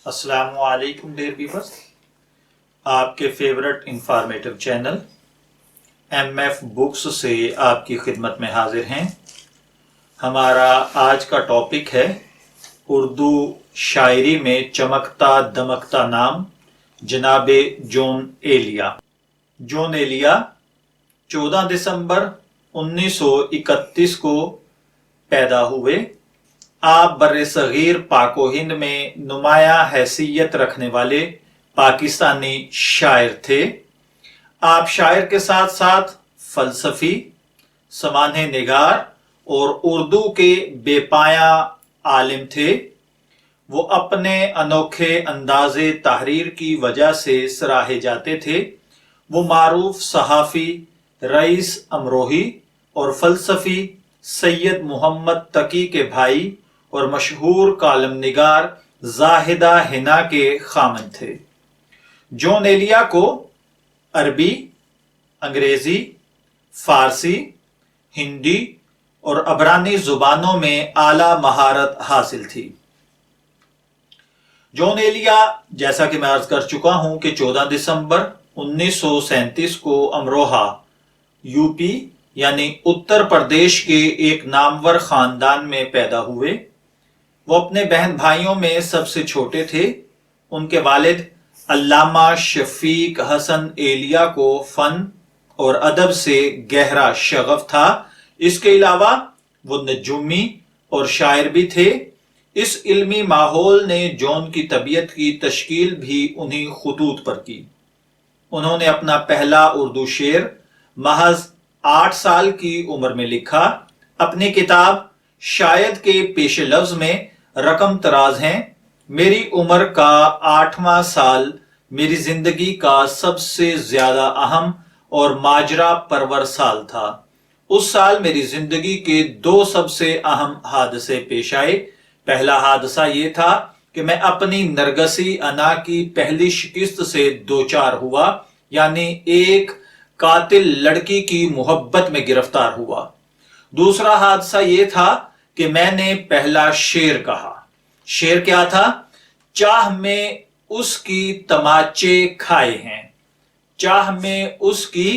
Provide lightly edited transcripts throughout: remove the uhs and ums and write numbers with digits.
अस्सलामु अलैकुम dear viewers, आपके favourite informative channel MF books से आपकी खिदमत में हाजिर हैं। हमारा आज का टॉपिक है उर्दू शायरी में चमकता दमकता नाम जनाबे जॉन एलिया। जॉन एलिया 14 दिसंबर 1931 को पैदा हुए। आप बर्रे सगीर पाको हिंद में नुमाया हैसियत रखने वाले पाकिस्तानी शायर थे। आप शायर के साथ साथ फलसफी, समान्य निगार और उर्दू के बेपाया आलिम थे। वो अपने अनोखे अंदाज़े तहरीर की वजह से सराहे जाते थे। वो मारूफ सहाफ़ी रईस अमरोही और फलसफी सैयद मोहम्मद तकी के भाई और मशहूर कालम निगार जाहिदा हिना के खामन थे। जॉन एलिया को अरबी, अंग्रेजी, फारसी, हिंदी और अबरानी जुबानों में आला महारत हासिल थी। जॉन एलिया, जैसा कि मैं अर्ज कर चुका हूं कि 14 दिसंबर 1937 को अमरोहा यूपी यानी उत्तर प्रदेश के एक नामवर खानदान में पैदा हुए। वो अपने बहन भाइयों में सबसे छोटे थे। उनके वालिद अल्लामा शफीक हसन एलिया को फन और अदब से गहरा शगफ था। इसके अलावा वो नजूमी और शायर भी थे। इस इल्मी माहौल ने जॉन की तबीयत की तश्कील भी उन्हीं खुतूत पर की। उन्होंने अपना पहला उर्दू शेर महज 8 साल की उम्र में लिखा। अपनी किताब शायद के पेश लफ्ज में रकम तराज हैं, मेरी उम्र का 8वां साल मेरी जिंदगी का सबसे ज्यादा अहम और माजरा परवर साल था। उस साल मेरी जिंदगी के 2 सबसे अहम हादसे पेश आए। पहला हादसा ये था कि मैं अपनी नरगसी अना की पहली शिकस्त से दोचार हुआ, यानी एक कातिल लड़की की मोहब्बत में गिरफ्तार हुआ। दूसरा हादसा ये था कि मैंने पहला शेर कहा। शेर क्या था? चाह में उसकी तमाचे खाए हैं, चाह में उसकी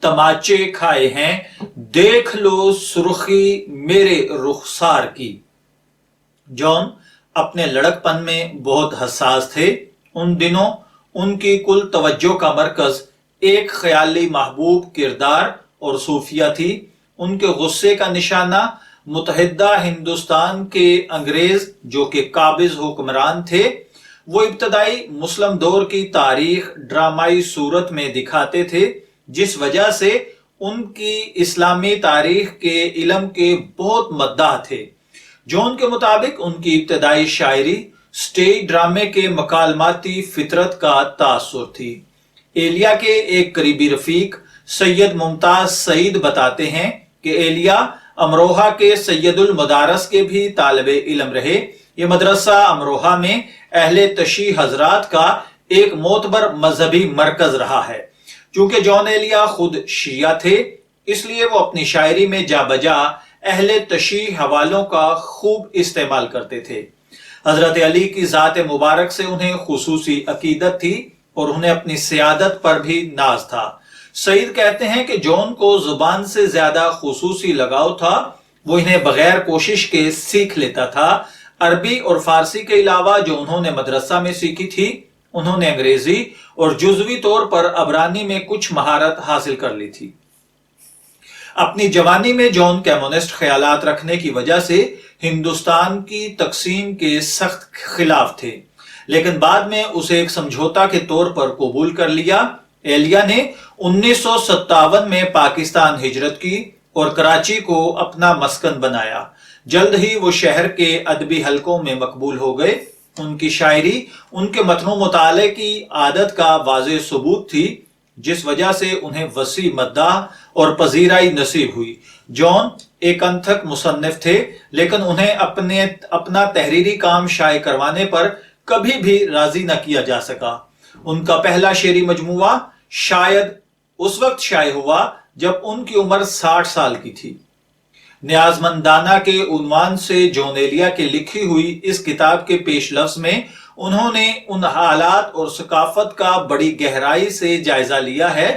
तमाचे खाए हैं, देख लो सुर्खी मेरे रुखसार की। जॉन अपने लड़कपन में बहुत हसास थे। उन दिनों उनकी कुल तवज्जो का मरकज एक ख्याली महबूब किरदार और सूफिया थी। उनके गुस्से का निशाना मुतहिदा हिंदुस्तान के अंग्रेज जो कि काबिज हुक्मरान थे, वो इब्तदाई मुस्लिम दौर की तारीख ड्रामाई सूरत में दिखाते थे, जिस वजह से उनकी इस्लामी तारीख के इल्म के बहुत मद्दाह थे। जॉन के मुताबिक उनकी इब्तदाई शायरी स्टेज ड्रामे के मकालमाती फितरत का तासुर थी। एलिया के एक करीबी रफीक सैयद मुमताज सईद बताते हैं कि एलिया अमरोहा के सैयदुल मदारस के भी तालिबे इल्म रहे। ये मदरसा अमरोहा में अहले तशी हजरात का एक मोतबर मजहबी मरकज रहा है। चूंकि जॉन एलिया खुद शिया थे, इसलिए वो अपनी शायरी में जा बजा अहले तशी हवालों का खूब इस्तेमाल करते थे। हजरत अली की जात मुबारक से उन्हें खुसूसी अकीदत थी और उन्हें अपनी सियादत पर भी नाज था। सईद कहते हैं कि जॉन को जुबान से ज्यादा खुसूसी लगाव था। वो इन्हें बगैर कोशिश के सीख लेता था। अरबी और फारसी के अलावा जो उन्होंने मदरसा में सीखी थी, उन्होंने अंग्रेजी और जुजवी तौर पर अबरानी में कुछ महारत हासिल कर ली थी। अपनी जवानी में जॉन कम्युनिस्ट ख्यालात रखने की वजह से हिंदुस्तान की तकसीम के सख्त खिलाफ थे, लेकिन बाद में उसे एक समझौता के तौर पर कबूल कर लिया। एलिया ने 1957 में पाकिस्तान हिजरत की और कराची को अपना मस्कन बनाया। जल्द ही वो शहर के अदबी हलकों में मकबूल हो गए। उनकी शायरी उनके मतनू मुताले की आदत का वाज़ेह सबूत थी, जिस वजह से उन्हें वसी मद्दाह और पजीराई नसीब हुई। जॉन एक अनथक मुसन्निफ थे, लेकिन उन्हें अपना तहरीरी काम शाये करवाने पर कभी भी राजी न किया जा सका। उनका पहला शेरी मजमुआ शायद उस वक्त शाये हुआ जब उनकी उम्र 60 साल की थी। न्याजमंदाना के उन्वान से जॉन एलिया की लिखी हुई इस किताब के पेश लफ्ज में انہوں نے ان حالات اور ثقافت کا بڑی گہرائی سے جائزہ لیا ہے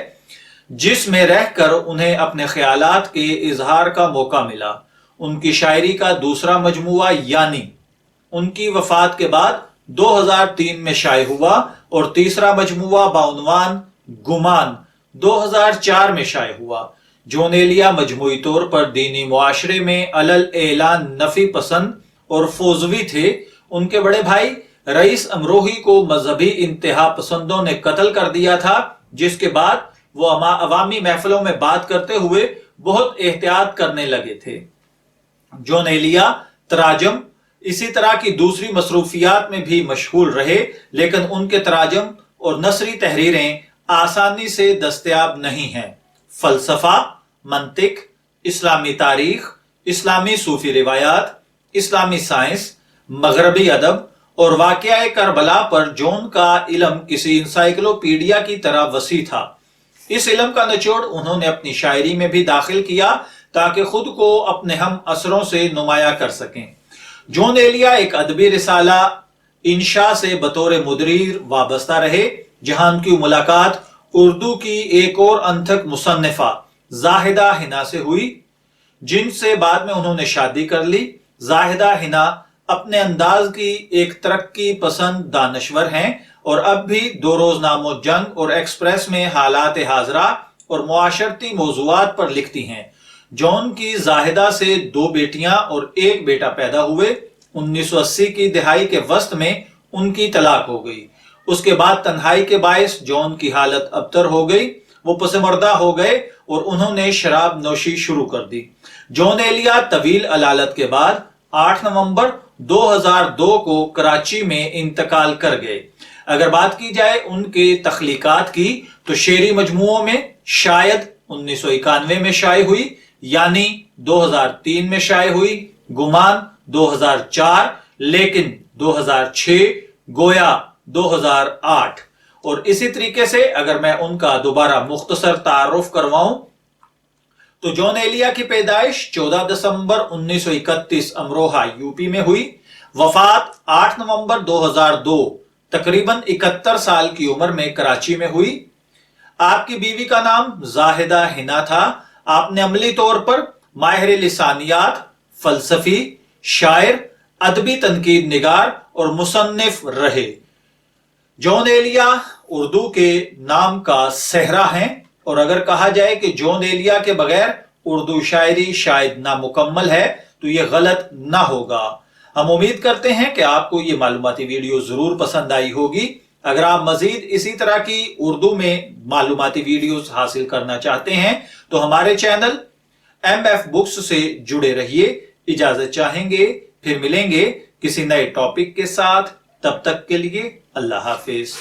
جس میں رہ کر انہیں اپنے خیالات کے اظہار کا موقع ملا۔ ان کی شاعری کا دوسرا مجموعہ یعنی ان کی وفات کے بعد 2003 میں شائع ہوا اور تیسرا مجموعہ بعنوان گمان 2004 میں شائع ہوا۔ جون ایلیا مجموعی طور پر دینی معاشرے میں علل اعلان نفی پسند اور فوزوی تھے۔ ان کے بڑے بھائی رئیس امروہی کو مذہبی انتہا پسندوں نے قتل کر دیا تھا، جس کے بعد وہ عوامی محفلوں میں بات کرتے ہوئے بہت احتیاط کرنے لگے تھے۔ جون ایلیا تراجم اسی طرح کی دوسری مصروفیات میں بھی مشغول رہے، لیکن ان کے تراجم اور نثری تحریریں آسانی سے دستیاب نہیں ہیں۔ فلسفہ، منطق، اسلامی تاریخ، اسلامی صوفی روایات، اسلامی سائنس، مغربی ادب اور واقعہ کربلا پر جون کا علم کسی انسائکلوپیڈیا کی طرح وسیع تھا۔ اس علم کا نچوڑ انہوں نے اپنی شاعری میں بھی داخل کیا تاکہ خود کو اپنے ہم اثروں سے نمایاں کر سکیں۔ جون ایلیا ایک ادبی رسالہ انشاء سے بطور مدیر وابستہ رہے، جہاں ان کی ملاقات اردو کی ایک اور انتھک مصنفہ زاہدہ حنا سے ہوئی، جن سے بعد میں انہوں نے شادی کر لی۔ زاہدہ حنا اپنے انداز کی ایک ترقی پسند دانشور ہیں اور اب بھی دو روزنامہ جنگ اور ایکسپریس میں حالات حاضرہ اور معاشرتی موضوعات پر لکھتی ہیں۔ جون کی زاہدہ سے 2 بیٹیاں اور 1 بیٹا پیدا ہوئے۔ 1980 کی دہائی کے وسط میں ان کی طلاق ہو گئی۔ اس کے بعد تنہائی کے باعث جون کی حالت ابتر ہو گئی، وہ پسماردہ ہو گئے اور انہوں نے شراب نوشی شروع کر دی۔ جون ایلیا طویل علالت کے بعد 8 نومبر 2002 کو کراچی میں انتقال کر گئے۔ اگر بات کی جائے ان کے تخلیقات کی تو شعری مجموعوں میں شاید 1991 میں شائع ہوئی، یعنی 2003 میں شائع ہوئی، گمان 2004، لیکن 2006، گویا 2008۔ اور اسی طریقے سے اگر میں ان کا دوبارہ مختصر تعارف کرواؤں تو جون ایلیا کی پیدائش 14 دسمبر 1931 امروہہ یوپی میں ہوئی، وفات 8 نومبر 2002 تقریباً 71 سال کی عمر میں کراچی میں ہوئی۔ آپ کی بیوی کا نام زاہدہ حنا تھا۔ آپ نے عملی طور پر ماہر لسانیات، فلسفی، شاعر، ادبی تنقید نگار اور مصنف رہے۔ جون ایلیا اردو کے نام کا صحرا ہیں، اور اگر کہا جائے کہ جون ایلیا کے بغیر اردو شاعری شاید نامکمل ہے تو یہ غلط نہ ہوگا۔ ہم امید کرتے ہیں کہ آپ کو یہ معلوماتی ویڈیو ضرور پسند آئی ہوگی۔ اگر آپ مزید اسی طرح کی اردو میں معلوماتی ویڈیوز حاصل کرنا چاہتے ہیں تو ہمارے چینل MF بکس سے جڑے رہیے۔ اجازت چاہیں گے، پھر ملیں گے کسی نئے ٹاپک کے ساتھ۔ تب تک کے لیے اللہ حافظ۔